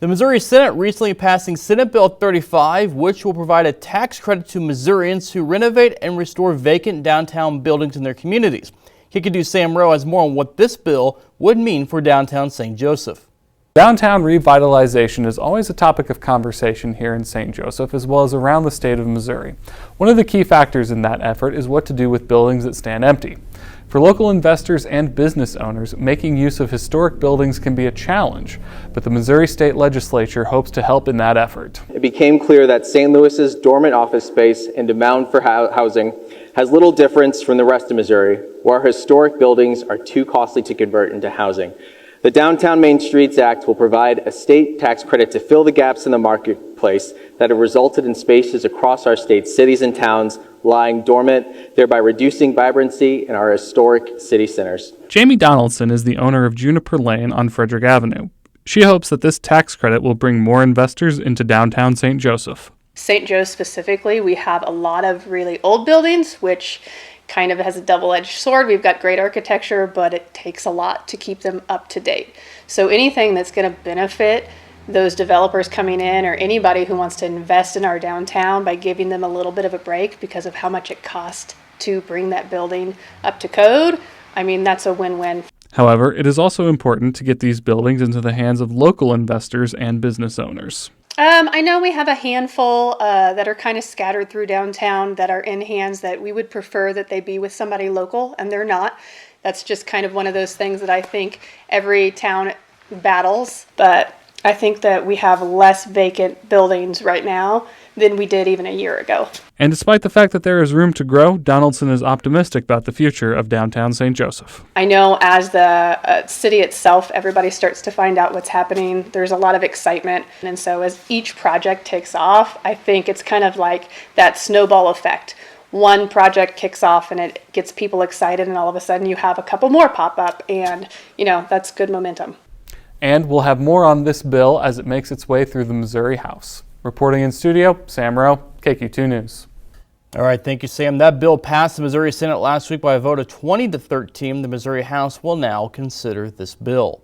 The Missouri Senate recently passing Senate Bill 35, which will provide a tax credit to Missourians who renovate and restore vacant downtown buildings in their communities. KQ2's Sam Rowe has more on what this bill would mean for downtown St. Joseph. Downtown revitalization is always a topic of conversation here in St. Joseph as well as around the state of Missouri. One of the key factors in that effort is what to do with buildings that stand empty. For local investors and business owners, making use of historic buildings can be a challenge, but the Missouri State Legislature hopes to help in that effort. It became clear that St. Louis's dormant office space and demand for housing has little difference from the rest of Missouri, where our historic buildings are too costly to convert into housing. The Downtown Main Streets Act will provide a state tax credit to fill the gaps in the marketplace that have resulted in spaces across our state's cities and towns lying dormant, thereby reducing vibrancy in our historic city centers. Jamie Donaldson is the owner of Juniper Lane on Frederick Avenue. She hopes that this tax credit will bring more investors into downtown St. Joseph. St. Joe specifically, we have a lot of really old buildings, which kind of has a double-edged sword. We've got great architecture, but it takes a lot to keep them up to date. So anything that's going to benefit those developers coming in or anybody who wants to invest in our downtown by giving them a little bit of a break because of how much it costs to bring that building up to code, I mean, that's a win-win. However, it is also important to get these buildings into the hands of local investors and business owners. I know we have a handful that are kind of scattered through downtown that are in hands that we would prefer that they be with somebody local, and they're not. That's just kind of one of those things that I think every town battles, but I think that we have less vacant buildings right now than we did even a year ago. And despite the fact that there is room to grow, Donaldson is optimistic about the future of downtown St. Joseph. I know as the city itself, everybody starts to find out what's happening. There's a lot of excitement. And so as each project takes off, I think it's kind of like that snowball effect. One project kicks off and it gets people excited, and all of a sudden you have a couple more pop up, and that's good momentum. And we'll have more on this bill as it makes its way through the Missouri House. Reporting in studio, Sam Rowe, KQ2 News. All right, thank you, Sam. That bill passed the Missouri Senate last week by a vote of 20-13. The Missouri House will now consider this bill.